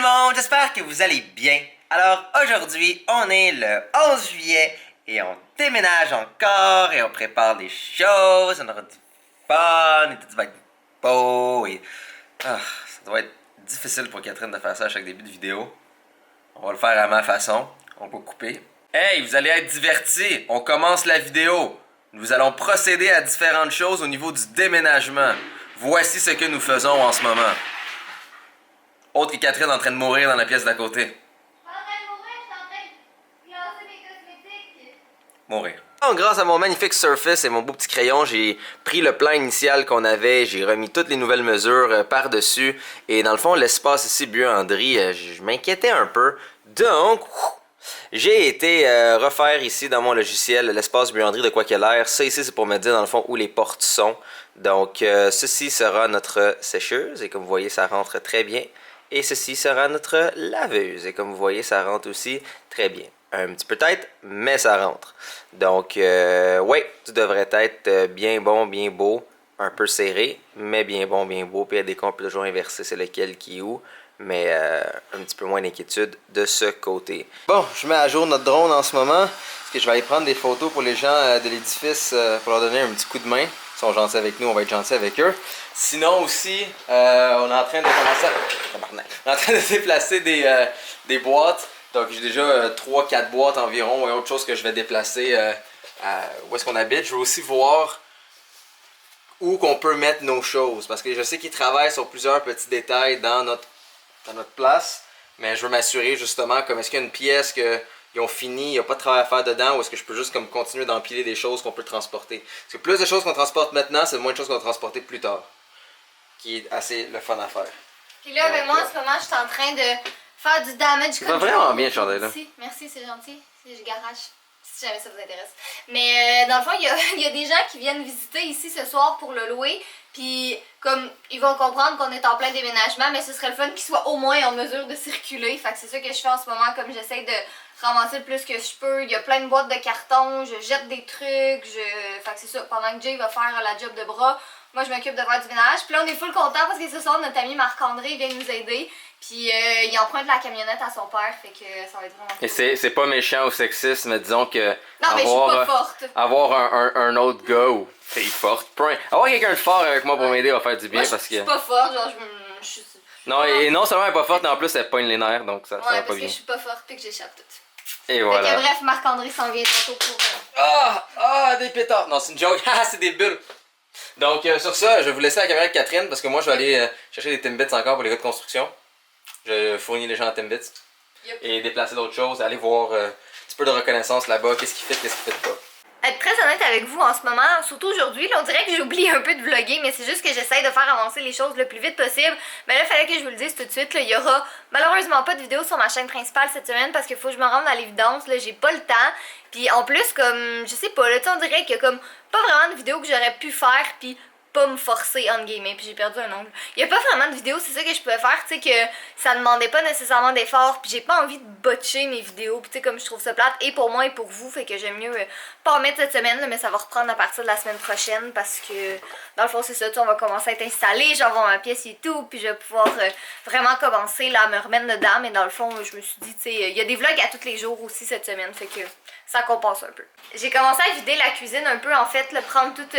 le monde, j'espère que vous allez bien. Alors aujourd'hui, on est le 11 juillet et on déménage encore et on prépare des choses, on aura du fun et tout va être beau et... ça doit être difficile pour Catherine de faire ça à chaque début de vidéo. On va le faire à ma façon, on va couper. Hey, vous allez être divertis, on commence la vidéo. Nous allons procéder à différentes choses au niveau du déménagement. Voici ce que nous faisons en ce moment. Autre que Catherine en train de mourir dans la pièce d'à côté. Je suis pas en train de mourir, je suis en train de lancer mes cosmétiques. Mourir. Donc, grâce à mon magnifique Surface et mon beau petit crayon, j'ai pris le plan initial qu'on avait, j'ai remis toutes les nouvelles mesures par-dessus. Et dans le fond, l'espace ici, buanderie, je m'inquiétais un peu. Donc, j'ai été refaire ici dans mon logiciel l'espace buanderie de quoi qu'il a l'air. Ça ici, c'est pour me dire dans le fond où les portes sont. Donc, ceci sera notre sécheuse et comme vous voyez, ça rentre très bien. Et ceci sera notre laveuse. Et comme vous voyez, ça rentre aussi très bien. Un petit peu tête, mais ça rentre. Donc, ouais, tout devrait être bien bon, bien beau. Un peu serré, mais bien bon, bien beau. Puis il y a des comptes toujours inversés, c'est lequel qui est où. Mais un petit peu moins d'inquiétude de ce côté. Bon, je mets à jour notre drone en ce moment. Parce que je vais aller prendre des photos pour les gens de l'édifice pour leur donner un petit coup de main. Ils sont gentils avec nous, on va être gentils avec eux. Sinon aussi, on est en train de commencer on est en train de déplacer des boîtes. Donc j'ai déjà 3-4 boîtes environ et autre chose que je vais déplacer où est-ce qu'on habite. Je veux aussi voir où qu'on peut mettre nos choses. Parce que je sais qu'ils travaillent sur plusieurs petits détails dans notre place. Mais je veux m'assurer justement comme est-ce qu'il y a une pièce que ils ont fini, il n'y a pas de travail à faire dedans, ou est-ce que je peux juste comme continuer d'empiler des choses qu'on peut transporter. Parce que plus de choses qu'on transporte maintenant, c'est moins de choses qu'on va transporter plus tard. Qui est assez le fun à faire. Puis là, ben moi en ce moment, je suis en train de faire du damage Tu vas control. vraiment bien, Chandelle. Merci, c'est gentil. Je garage. Si jamais ça vous intéresse. Mais dans le fond, il y a des gens qui viennent visiter ici ce soir pour le louer. Puis comme ils vont comprendre qu'on est en plein déménagement, mais ce serait le fun qu'ils soient au moins en mesure de circuler. Fait que c'est ça que je fais en ce moment, comme j'essaie de ramasser le plus que je peux. Il y a plein de boîtes de carton, je jette des trucs, fait que c'est ça. Pendant que Jay va faire la job de bras, moi je m'occupe de faire du ménage. Puis là on est full content parce que ce soir notre ami Marc-André vient nous aider. Puis il emprunte la camionnette à son père, fait que ça va être vraiment cool. Et c'est pas méchant ou sexiste, mais disons que non, mais je suis pas forte. Avoir un autre gars ou fille forte, avoir quelqu'un de fort avec moi pour m'aider va faire du bien. Moi, parce que... je suis pas forte, genre je suis... Non, et non seulement elle est pas forte, mais en plus elle pogne les nerfs, donc ça va pas bien. parce que je suis pas forte et que j'échappe tout. Et voilà. Fait que bref, Marc-André s'en vient tantôt pour... des pétards! Non, c'est une joke, c'est des bulles! Donc sur ça, je vais vous laisser la caméra avec Catherine, parce que moi je vais aller chercher des Timbits encore pour les gars de construction. Je fournis les gens en Timbits. Yep. Et déplacer d'autres choses, aller voir un petit peu de reconnaissance là-bas, qu'est-ce qui fait, qu'est-ce qui fait pas. Être très honnête avec vous en ce moment, surtout aujourd'hui, on dirait que j'oublie un peu de vlogger, mais c'est juste que j'essaye de faire avancer les choses le plus vite possible. Mais là, il fallait que je vous le dise tout de suite, là, il y aura malheureusement pas de vidéo sur ma chaîne principale cette semaine parce qu'il faut que je me rende à l'évidence, là, j'ai pas le temps. Puis en plus, comme, je sais pas, là, on dirait qu'il y a comme pas vraiment de vidéos que j'aurais pu faire, puis pas me forcer entre guillemets, puis j'ai perdu un ongle. Il y a pas vraiment de vidéos, c'est ça que je pouvais faire, tu sais, que ça demandait pas nécessairement d'effort, puis j'ai pas envie de botcher mes vidéos, puis tu sais, comme je trouve ça plate, et pour moi et pour vous, fait que j'aime mieux pas en mettre cette semaine, là, mais ça va reprendre à partir de la semaine prochaine, parce que dans le fond c'est ça, tu sais, on va commencer à être installé, j'en vais ma pièce et tout, puis je vais pouvoir vraiment commencer là à me remettre dedans, mais dans le fond, je me suis dit, tu sais, il y a des vlogs à tous les jours aussi cette semaine, fait que ça compense un peu. J'ai commencé à vider la cuisine un peu, en fait, là, prendre toute...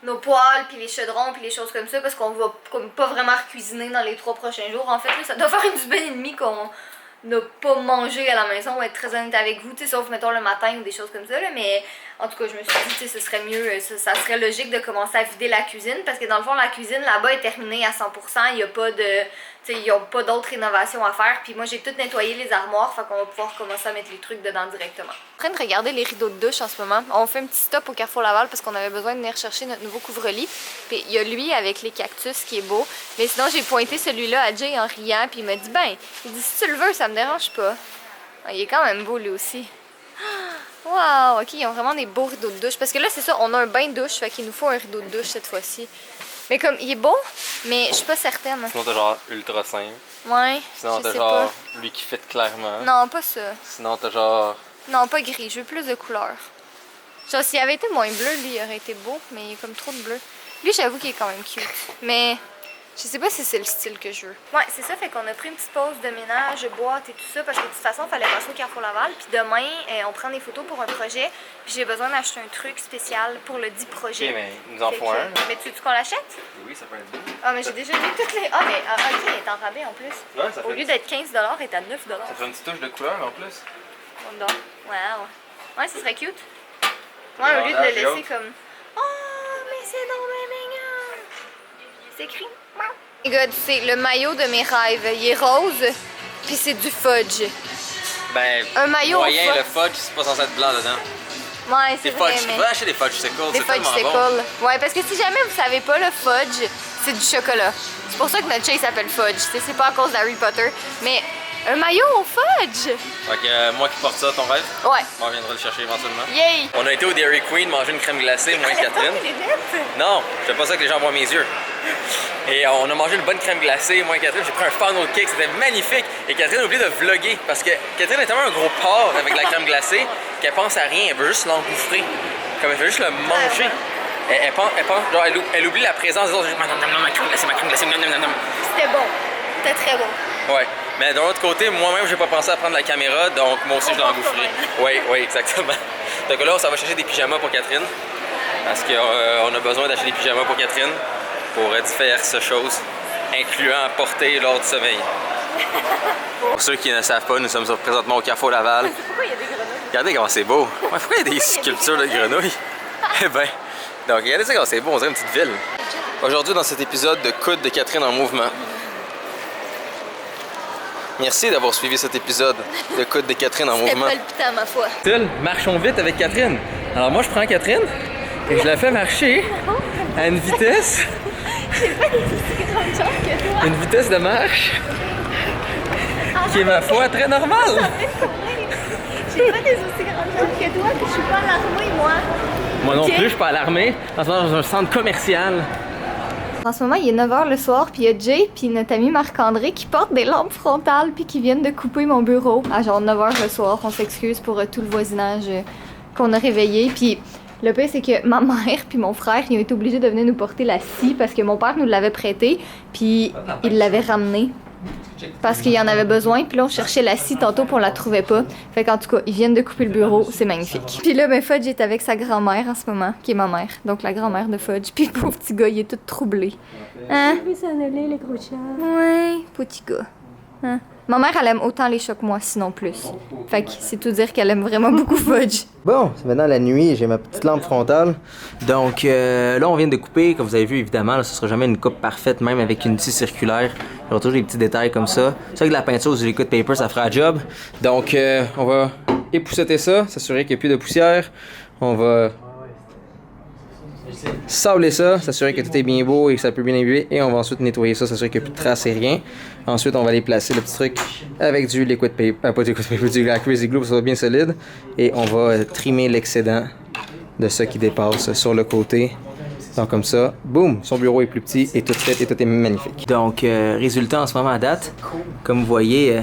nos poêles, puis les chaudrons, puis les choses comme ça, parce qu'on va comme pas vraiment recuisiner dans les 3 prochains jours. En fait, là, ça doit faire une semaine et demie qu'on n'a pas mangé à la maison, on va être très honnête avec vous, tu sais, sauf mettons le matin ou des choses comme ça, là, mais en tout cas, je me suis dit, tu sais, ce serait mieux, ça serait logique de commencer à vider la cuisine, parce que dans le fond, la cuisine là-bas est terminée à 100%, il n'y a pas de... tu sais, ils n'ont pas d'autres rénovations à faire, puis moi j'ai tout nettoyé les armoires, fait qu'on va pouvoir commencer à mettre les trucs dedans directement. Je suis en train de regarder les rideaux de douche en ce moment. On fait un petit stop au Carrefour Laval parce qu'on avait besoin de venir chercher notre nouveau couvre-lit. Puis il y a lui avec les cactus qui est beau. Mais sinon j'ai pointé celui-là à Jay en riant, puis il m'a dit ben, il dit si tu le veux, ça me dérange pas. Ah, il est quand même beau lui aussi. Waouh, ok, ils ont vraiment des beaux rideaux de douche. Parce que là c'est ça, on a un bain de douche, fait qu'il nous faut un rideau de douche cette fois-ci. Mais comme, il est beau, mais je suis pas certaine. Sinon t'as genre ultra simple. Ouais. Sinon t'as genre lui qui fit clairement. Non, pas ça. Sinon t'as genre... Non, pas gris, je veux plus de couleurs. Genre, s'il avait été moins bleu, lui, il aurait été beau, mais il y a comme trop de bleu. Lui, j'avoue qu'il est quand même cute. Mais Je sais pas si c'est le style que je veux. Ouais, c'est ça, fait qu'on a pris une petite pause de ménage, boîte et tout ça, parce que de toute façon, il fallait passer au Carrefour Laval. Puis demain, on prend des photos pour un projet. Puis j'ai besoin d'acheter un truc spécial pour le dit projet. Ok, mais il nous en faut un. Mais tu veux qu'on l'achète? Oui, ça peut être bien. Ah, mais j'ai déjà vu toutes les. Ah, mais ok, elle est en rabais en plus. Ouais, ça fait Au lieu d'être 15 $, elle est à 9 $. Ça fait une petite touche de couleur en plus. On dort. Wow. Ouais, ce serait cute. Ouais, au lieu de le laisser comme. Oh, mais c'est donc mignon! C'est écrit. Les gars, c'est le maillot de mes rêves. Il est rose, puis c'est du fudge. Ben, un maillot moyen, au le fudge, c'est pas censé être blanc dedans. Ouais, c'est vrai, fudge. mais... Va acheter des fudge, c'est cool. Des fudge, c'est cool. Ouais, parce que si jamais vous savez pas, le fudge, c'est du chocolat. C'est pour ça que notre chat il s'appelle Fudge. C'est pas à cause d'Harry Potter. Mais un maillot au fudge! Fait que moi qui porte ça, ton rêve? Ouais. On viendra le chercher éventuellement. Yay! On a été au Dairy Queen manger une crème glacée, moi et Catherine. Non, je fais pas ça que les gens voient mes yeux. Et on a mangé une bonne crème glacée, moi et Catherine. J'ai pris un funnel cake, c'était magnifique. Et Catherine a oublié de vlogger parce que Catherine est tellement un gros porc avec la crème glacée qu'elle pense à rien, elle veut juste l'engouffrer. Comme elle veut juste le manger. Elle pense, genre, elle oublie la présence des autres. Ma crème glacée, ma crème glacée, C'était bon. C'était très bon. Ouais. Mais d'un autre côté, moi-même, j'ai pas pensé à prendre la caméra, donc moi aussi, je l'ai engouffré. Oui, exactement. Donc là, ça va chercher des pyjamas pour Catherine. Parce qu'on a besoin d'acheter des pyjamas pour Catherine pour diverses choses, incluant à porter lors du sommeil. Pour ceux qui ne savent pas, nous sommes présentement au Carrefour Laval. Pourquoi il y a des grenouilles? Regardez comment c'est beau. Ouais, pourquoi il y a des sculptures de grenouilles? Eh ben, donc regardez ça comment c'est beau, on dirait une petite ville. Aujourd'hui, dans cet épisode de Coude de Catherine en mouvement. Merci d'avoir suivi cet épisode de Coude de Catherine en mouvement. C'était palpitant, ma foi. Marchons vite avec Catherine. Alors moi, je prends Catherine et je la fais marcher à une vitesse. J'ai pas des aussi grandes jambes que toi. Une vitesse de marche qui est, ma foi, très normale. J'ai pas des aussi grandes jambes que toi, puis je suis pas alarmée, moi. Moi non plus, je suis pas alarmé. En ce moment, dans un centre commercial. En ce moment, il est 9h le soir, puis il y a Jay puis notre ami Marc-André qui portent des lampes frontales puis qui viennent de couper mon bureau à genre 9h le soir. On s'excuse pour tout le voisinage qu'on a réveillé. Puis le pire, c'est que ma mère puis mon frère, ils ont été obligés de venir nous porter la scie parce que mon père nous l'avait prêté, puis il l'avait ramené parce qu'il y en avait besoin. Puis là, on cherchait la scie tantôt, puis on la trouvait pas. Fait qu'en tout cas, ils viennent de couper le bureau, c'est magnifique. Puis là, ben, Fudge est avec sa grand-mère en ce moment, qui est ma mère, donc la grand-mère de Fudge. Puis le pauvre petit gars, il est tout troublé. Hein? Oui, s'en aller, les gros chats. Ouais, petit gars. Hein? Ma mère, elle aime autant les chats que moi, sinon plus. Fait que c'est tout dire qu'elle aime vraiment beaucoup Fudge. Bon, c'est maintenant la nuit, j'ai ma petite lampe frontale. Donc là, on vient de couper, comme vous avez vu, évidemment, là, ce sera jamais une coupe parfaite, même avec une scie circulaire. Il y aura toujours des petits détails comme ça. C'est vrai que la peinture du liquid paper, ça fera un job. Donc, on va épousseter ça, s'assurer qu'il n'y a plus de poussière. On va sabler ça, s'assurer que tout est bien beau et que ça peut bien imbuer. Et on va ensuite nettoyer ça, s'assurer qu'il n'y a plus de traces et rien. Ensuite, on va aller placer le petit truc avec du liquid paper, pas du liquid paper, du crazy glue pour que ça soit bien solide. Et on va trimer l'excédent de ce qui dépasse sur le côté. Donc comme ça, boum, son bureau est plus petit et tout fait et tout est magnifique. Donc, résultat en ce moment à date, comme vous voyez,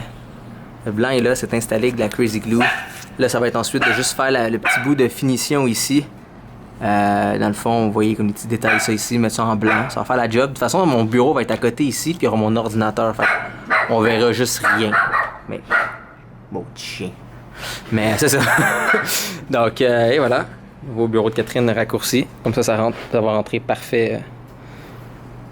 le blanc est là, c'est installé avec de la crazy glue. Là, ça va être ensuite de juste faire le petit bout de finition ici. Dans le fond, vous voyez comme des petits détails ça ici, mettre ça en blanc, ça va faire la job. De toute façon, mon bureau va être à côté ici, puis il y aura mon ordinateur, fait on verra juste rien. Mais, bon chien. Mais c'est ça. Donc, et voilà, nouveau bureau de Catherine raccourci. Comme ça rentre, ça va rentrer parfait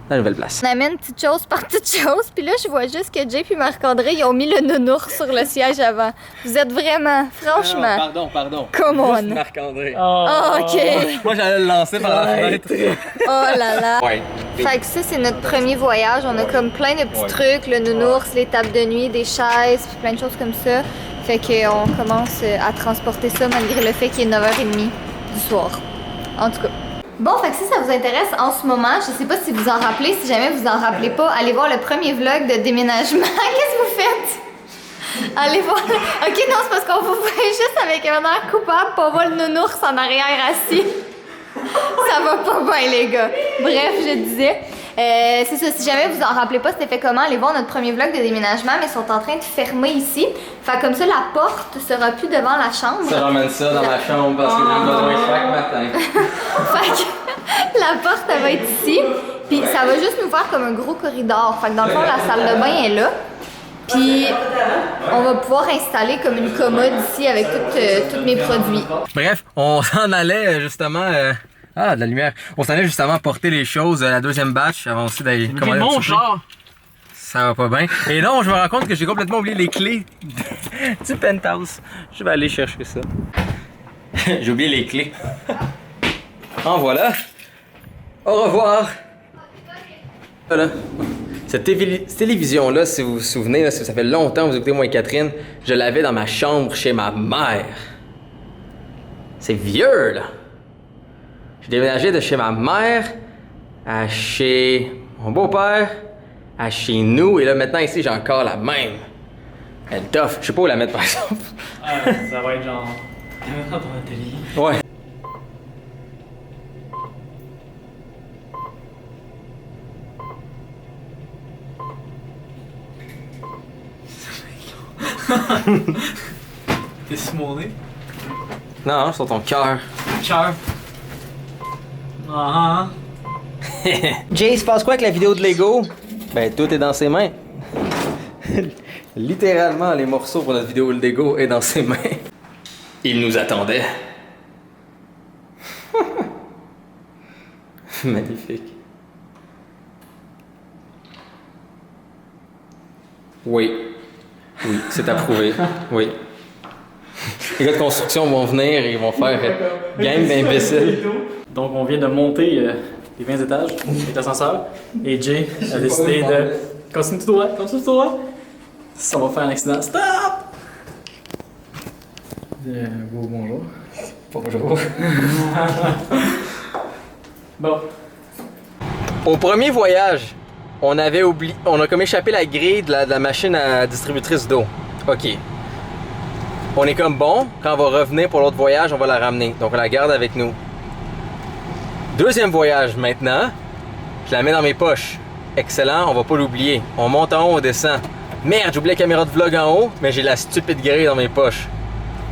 dans la nouvelle place. On amène petite chose par petite chose, puis là, je vois juste que Jay puis Marc-André, ils ont mis le nounours sur le siège avant. Vous êtes vraiment, franchement... Non, pardon. Come on. Juste Marc-André. Oh, OK. Moi, j'allais le lancer par la fenêtre. Oh là là. Ouais. Fait que ça, c'est notre premier voyage. On a comme plein de petits trucs, le nounours, les tables de nuit, des chaises, puis plein de choses comme ça. Fait qu'on commence à transporter ça malgré le fait qu'il est 9h30 du soir. En tout cas. Bon, fait que si ça vous intéresse en ce moment, je sais pas si vous en rappelez, si jamais vous en rappelez pas, allez voir le premier vlog de déménagement. Qu'est-ce que vous faites? Allez voir. Ok, non, c'est parce qu'on vous voit juste avec un air coupable, pis on voit le nounours en arrière assis. Ça va pas bien, les gars. Bref, je disais. C'est ça, si jamais vous en rappelez pas, c'était fait comment, allez voir notre premier vlog de déménagement, mais ils sont en train de fermer ici. Fait comme ça, la porte sera plus devant la chambre. Ça ramène ça dans ma chambre parce que j'ai besoin chaque matin. Fait que la porte, elle va être ici. Puis ça va juste nous faire comme un gros corridor. Fait que dans le fond, la salle de bain est là. Puis on va pouvoir installer comme une commode ici avec tous mes produits. Bref, on s'en allait justement... Ah, de la lumière. On s'en allait justement porter les choses, la deuxième batch, avant aussi d'aller commander mon char! Ça va pas bien. Et non, je me rends compte que j'ai complètement oublié les clés du penthouse. Je vais aller chercher ça. J'ai oublié les clés. En voilà. Au revoir. Voilà. Cette télévision-là, si vous vous souvenez, là, si ça fait longtemps que vous écoutez moi et Catherine, je l'avais dans ma chambre chez ma mère. C'est vieux, là. J'ai déménagé de chez ma mère à chez mon beau-père, à chez nous, et là maintenant ici j'ai encore la même. Elle est tough. Je sais pas où la mettre par exemple. Ça va être genre... dans ton atelier. Ouais. T'es simulé? Non, sur ton cœur. Cœur. Ah. Jay, se passe quoi avec la vidéo de Lego? Ben, tout est dans ses mains. Littéralement, les morceaux pour notre vidéo de Lego est dans ses mains. Il nous attendait. Magnifique. Oui. Oui, c'est approuvé. Oui. Les gars de construction vont venir et ils vont faire gang d'imbéciles. Donc on vient de monter les 20 étages avec l'ascenseur et Jay a décidé de... Continue tout droit, continue tout droit. Ça va faire un accident. Stop! Bonjour. Bonjour. Bon. Au premier voyage, on a comme échappé la grille de la machine à distributrice d'eau. Ok. On est comme bon, quand on va revenir pour l'autre voyage, on va la ramener. Donc on la garde avec nous. Deuxième voyage maintenant, je la mets dans mes poches. Excellent, on va pas l'oublier. On monte en haut, on descend. Merde, j'ai oublié la caméra de vlog en haut, mais j'ai la stupide grille dans mes poches.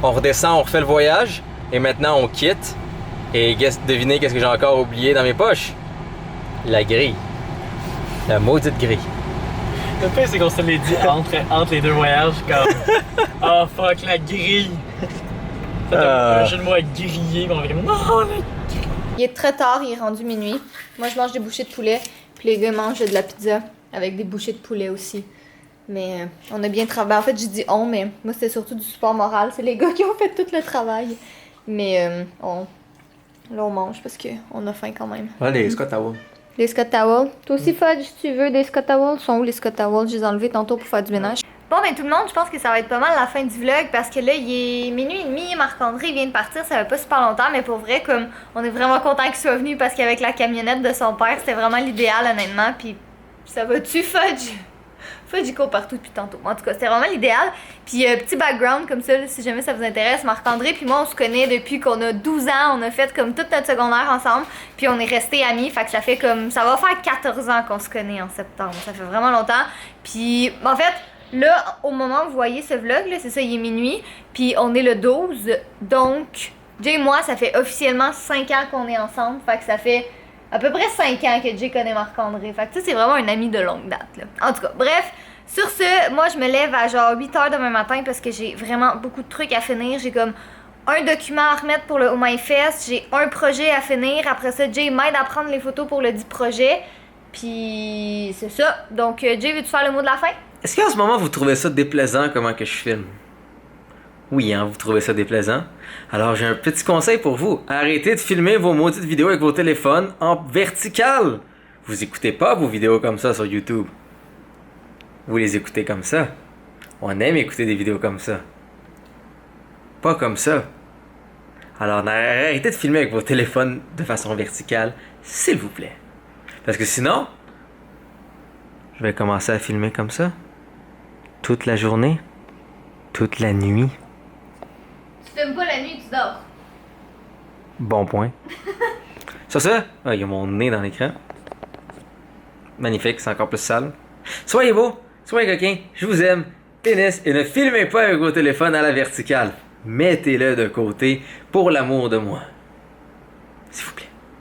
On redescend, on refait le voyage, et maintenant on quitte. Et devinez qu'est-ce que j'ai encore oublié dans mes poches? La grille. La maudite grille. Le pire, c'est qu'on se l'est dit entre les deux voyages, comme oh fuck, la grille! Un jeu de mots avec grillé, mais on va dire non, la grille! Il est très tard, il est rendu minuit. Moi, je mange des bouchées de poulet, puis les gars mangent de la pizza avec des bouchées de poulet aussi. Mais on a bien travaillé. En fait, j'ai dit on, mais moi, c'était surtout du support moral. C'est les gars qui ont fait tout le travail. Mais là, on mange parce qu'on a faim quand même. Ouais, les Scott Towel. Les Scott Towels. Toi aussi, Fudge, si tu veux des Scott Towels. Sont où les Scott Towels? Je les ai enlevés tantôt pour faire du ménage. Bon, ben tout le monde, je pense que ça va être pas mal la fin du vlog parce que là, il est minuit et demi. Marc-André vient de partir, ça fait pas super longtemps, mais pour vrai, comme on est vraiment content qu'il soit venu parce qu'avec la camionnette de son père, c'était vraiment l'idéal, honnêtement. Puis ça va-tu, Fudge? Fudge, il court partout depuis tantôt. En tout cas, c'était vraiment l'idéal. Puis petit background comme ça, là, si jamais ça vous intéresse, Marc-André puis moi, on se connaît depuis qu'on a 12 ans. On a fait comme toute notre secondaire ensemble. Puis on est restés amis. Fait que ça fait comme... Ça va faire 14 ans qu'on se connaît en septembre. Ça fait vraiment longtemps. Puis en fait... Là, au moment où vous voyez ce vlog, là, c'est ça, il est minuit, puis on est le 12, donc Jay et moi, ça fait officiellement 5 ans qu'on est ensemble, fait que ça fait à peu près 5 ans que Jay connaît Marc-André, fait que ça, c'est vraiment un ami de longue date, là. En tout cas, bref, sur ce, moi, je me lève à genre 8h demain matin parce que j'ai vraiment beaucoup de trucs à finir, j'ai comme un document à remettre pour le Oh My Fest, j'ai un projet à finir, après ça, Jay m'aide à prendre les photos pour le dit projet, puis c'est ça, donc Jay, veux-tu faire le mot de la fin? Est-ce qu'en ce moment vous trouvez ça déplaisant comment que je filme? Oui, hein, vous trouvez ça déplaisant? Alors j'ai un petit conseil pour vous. Arrêtez de filmer vos maudites vidéos avec vos téléphones en vertical. Vous écoutez pas vos vidéos comme ça sur YouTube. Vous les écoutez comme ça. On aime écouter des vidéos comme ça. Pas comme ça. Alors arrêtez de filmer avec vos téléphones de façon verticale, s'il vous plaît. Parce que sinon, je vais commencer à filmer comme ça. Toute la journée, toute la nuit. Tu filmes pas la nuit, tu dors. Bon point. Sur ça, il y a mon nez dans l'écran. Magnifique, c'est encore plus sale. Soyez beaux, soyez coquins, je vous aime. Pénis, et ne filmez pas avec vos téléphones à la verticale. Mettez-le de côté pour l'amour de moi.